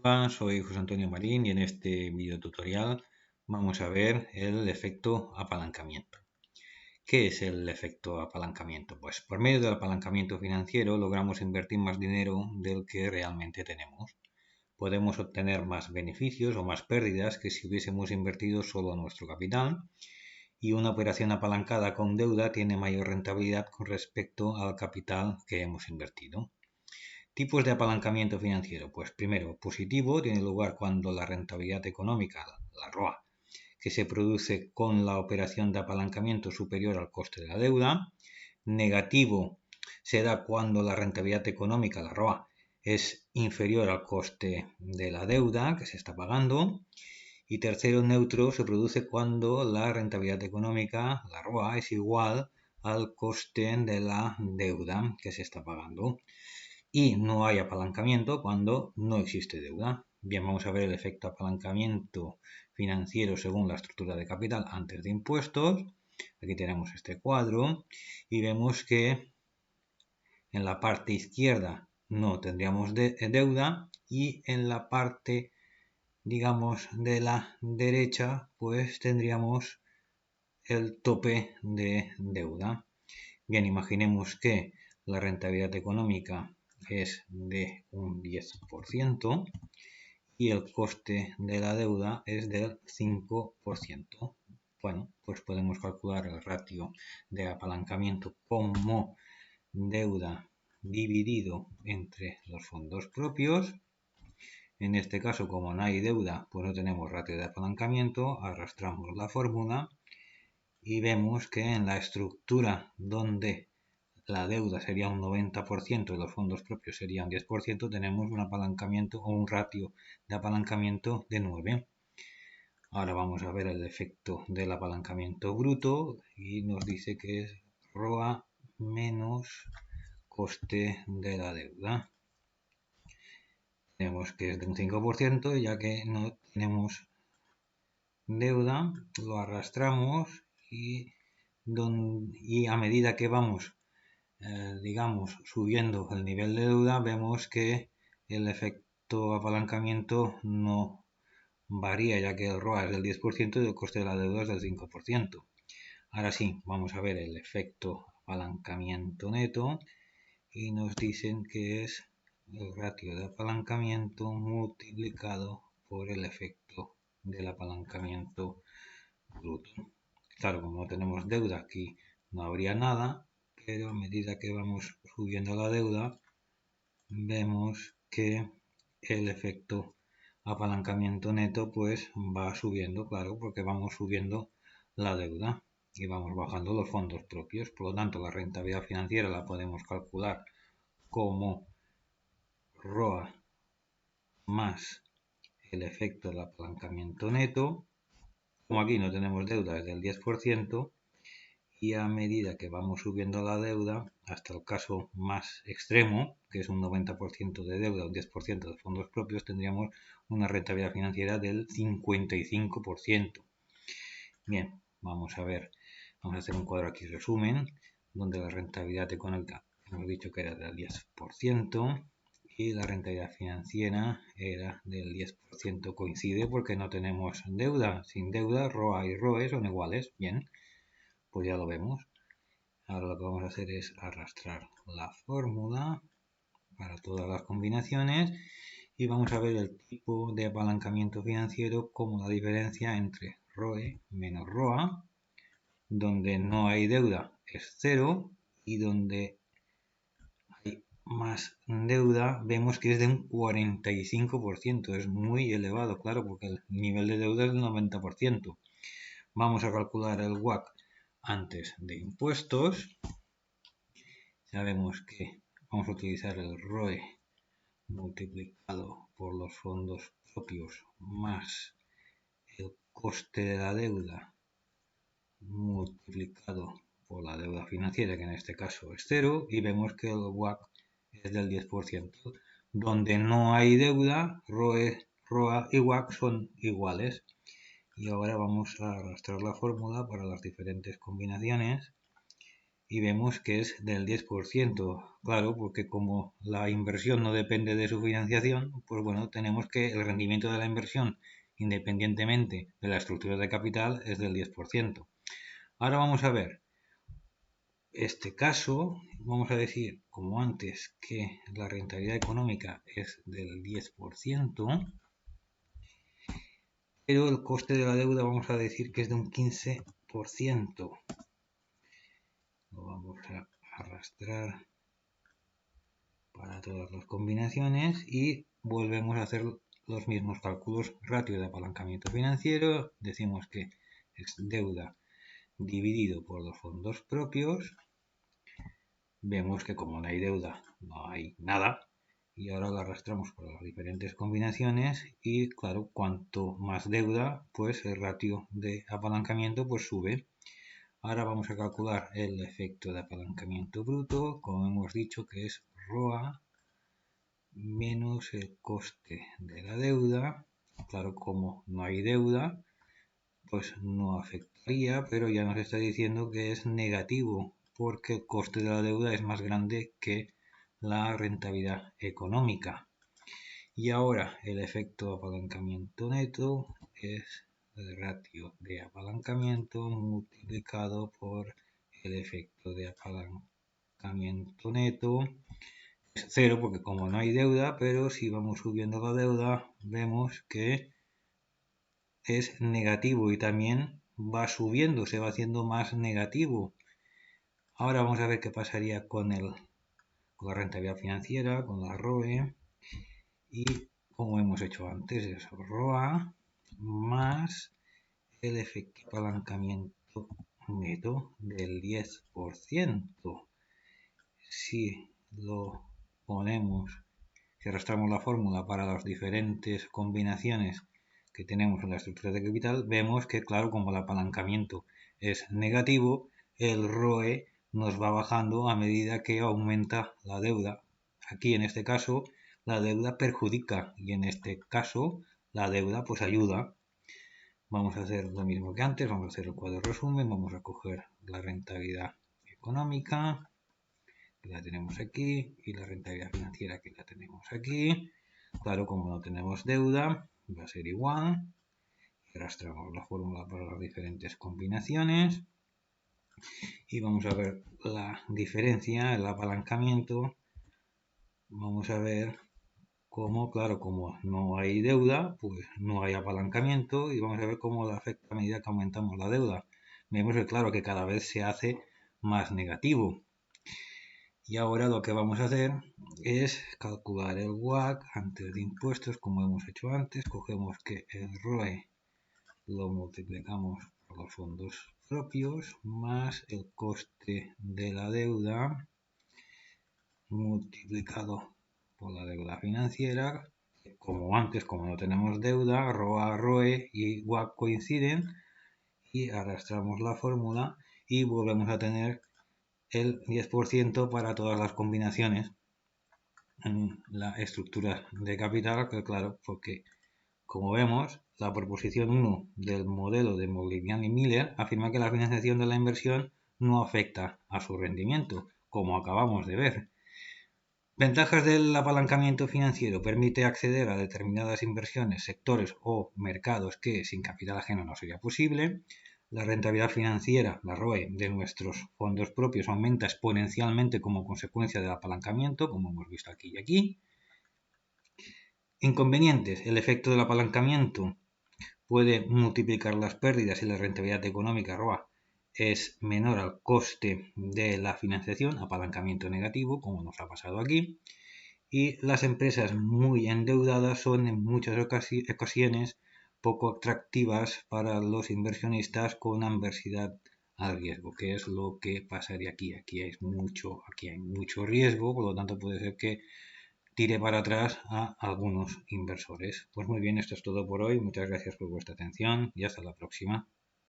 Hola, soy José Antonio Marín y en este video tutorial vamos a ver el efecto apalancamiento. ¿Qué es el efecto apalancamiento? Pues por medio del apalancamiento financiero logramos invertir más dinero del que realmente tenemos. Podemos obtener más beneficios o más pérdidas que si hubiésemos invertido solo nuestro capital, y una operación apalancada con deuda tiene mayor rentabilidad con respecto al capital que hemos invertido. Tipos de apalancamiento financiero. Pues primero, positivo tiene lugar cuando la rentabilidad económica, la ROA, que se produce con la operación de apalancamiento superior al coste de la deuda. Negativo se da cuando la rentabilidad económica, la ROA, es inferior al coste de la deuda que se está pagando. Y tercero, neutro se produce cuando la rentabilidad económica, la ROA, es igual al coste de la deuda que se está pagando. Y no hay apalancamiento cuando no existe deuda. Bien, vamos a ver el efecto apalancamiento financiero según la estructura de capital antes de impuestos. Aquí tenemos este cuadro y vemos que en la parte izquierda no tendríamos deuda y en la parte, digamos, de la derecha pues tendríamos el tope de deuda. Bien, imaginemos que la rentabilidad económica es de un 10% y el coste de la deuda es del 5%. Bueno, pues podemos calcular el ratio de apalancamiento como deuda dividido entre los fondos propios. En este caso, como no hay deuda, pues no tenemos ratio de apalancamiento, arrastramos la fórmula y vemos que en la estructura donde la deuda sería un 90% y los fondos propios serían un 10%, tenemos un apalancamiento o un ratio de apalancamiento de 9. Ahora vamos a ver el efecto del apalancamiento bruto y nos dice que es ROA menos coste de la deuda. Tenemos que es de un 5%, ya que no tenemos deuda, lo arrastramos y a medida que vamos digamos, subiendo el nivel de deuda, vemos que el efecto apalancamiento no varía, ya que el ROA es del 10% y el coste de la deuda es del 5%. Ahora sí, vamos a ver el efecto apalancamiento neto y nos dicen que es el ratio de apalancamiento multiplicado por el efecto del apalancamiento bruto. Claro, como no tenemos deuda, aquí no habría nada, pero a medida que vamos subiendo la deuda, vemos que el efecto apalancamiento neto pues va subiendo, claro, porque vamos subiendo la deuda y vamos bajando los fondos propios. Por lo tanto, la rentabilidad financiera la podemos calcular como ROA más el efecto del apalancamiento neto. Como aquí no tenemos deuda, es del 10%, y a medida que vamos subiendo la deuda, hasta el caso más extremo, que es un 90% de deuda, un 10% de fondos propios, tendríamos una rentabilidad financiera del 55%. Bien, vamos a ver, vamos a hacer un cuadro aquí resumen, donde la rentabilidad económica hemos dicho que era del 10% y la rentabilidad financiera era del 10%. Coincide porque no tenemos deuda. Sin deuda, ROA y ROE son iguales. Bien, pues ya lo vemos. Ahora lo que vamos a hacer es arrastrar la fórmula para todas las combinaciones y vamos a ver el tipo de apalancamiento financiero como la diferencia entre ROE menos ROA, donde no hay deuda es 0 y donde hay más deuda vemos que es de un 45%. Es muy elevado, claro, porque el nivel de deuda es del 90%. Vamos a calcular el WACC antes de impuestos. Sabemos que vamos a utilizar el ROE multiplicado por los fondos propios más el coste de la deuda multiplicado por la deuda financiera, que en este caso es 0, y vemos que el WACC es del 10%. Donde no hay deuda, ROE, ROA y WACC son iguales. Y ahora vamos a arrastrar la fórmula para las diferentes combinaciones y vemos que es del 10%. Claro, porque como la inversión no depende de su financiación, pues bueno, tenemos que el rendimiento de la inversión, independientemente de la estructura de capital, es del 10%. Ahora vamos a ver este caso, vamos a decir, como antes, que la rentabilidad económica es del 10%, pero el coste de la deuda vamos a decir que es de un 15%. Lo vamos a arrastrar para todas las combinaciones y volvemos a hacer los mismos cálculos. Ratio de apalancamiento financiero, decimos que es deuda dividido por los fondos propios. Vemos que como no hay deuda, no hay nada. Y ahora lo arrastramos por las diferentes combinaciones y claro, cuanto más deuda, pues el ratio de apalancamiento pues sube. Ahora vamos a calcular el efecto de apalancamiento bruto, como hemos dicho que es ROA menos el coste de la deuda. Claro, como no hay deuda, pues no afectaría, pero ya nos está diciendo que es negativo porque el coste de la deuda es más grande que la rentabilidad económica. Y ahora el efecto de apalancamiento neto es el ratio de apalancamiento multiplicado por el efecto de apalancamiento neto. Es cero porque como no hay deuda, pero si vamos subiendo la deuda vemos que es negativo y también va subiendo, se va haciendo más negativo. Ahora vamos a ver qué pasaría con la rentabilidad financiera, con la ROE, y como hemos hecho antes, es ROA más el efecto apalancamiento neto del 10%. Si lo ponemos, si arrastramos la fórmula para las diferentes combinaciones que tenemos en la estructura de capital, vemos que, claro, como el apalancamiento es negativo, el ROE nos va bajando a medida que aumenta la deuda. Aquí, en este caso, la deuda perjudica y en este caso, la deuda pues ayuda. Vamos a hacer lo mismo que antes, vamos a hacer el cuadro de resumen, vamos a coger la rentabilidad económica, que la tenemos aquí, y la rentabilidad financiera, que la tenemos aquí. Claro, como no tenemos deuda, va a ser igual. Arrastramos la fórmula para las diferentes combinaciones. Y vamos a ver la diferencia, el apalancamiento. Vamos a ver cómo, claro, como no hay deuda, pues no hay apalancamiento. Y vamos a ver cómo le afecta a medida que aumentamos la deuda. Vemos que, claro, que cada vez se hace más negativo. Y ahora lo que vamos a hacer es calcular el WACC antes de impuestos, como hemos hecho antes. Cogemos que el ROE lo multiplicamos por los fondos propios más el coste de la deuda multiplicado por la deuda financiera. Como antes, como no tenemos deuda, ROA, ROE y WACC coinciden y arrastramos la fórmula y volvemos a tener el 10% para todas las combinaciones en la estructura de capital, que claro, porque como vemos, la proposición 1 del modelo de Modigliani y Miller afirma que la financiación de la inversión no afecta a su rendimiento, como acabamos de ver. Ventajas del apalancamiento financiero: permite acceder a determinadas inversiones, sectores o mercados que sin capital ajeno no sería posible. La rentabilidad financiera, la ROE, de nuestros fondos propios aumenta exponencialmente como consecuencia del apalancamiento, como hemos visto aquí y aquí. Inconvenientes: el efecto del apalancamiento puede multiplicar las pérdidas y la rentabilidad económica ROA es menor al coste de la financiación, apalancamiento negativo, como nos ha pasado aquí. Y las empresas muy endeudadas son en muchas ocasiones poco atractivas para los inversionistas con adversidad al riesgo, que es lo que pasaría aquí. Aquí hay mucho riesgo, por lo tanto puede ser que tire para atrás a algunos inversores. Pues muy bien, esto es todo por hoy. Muchas gracias por vuestra atención y hasta la próxima.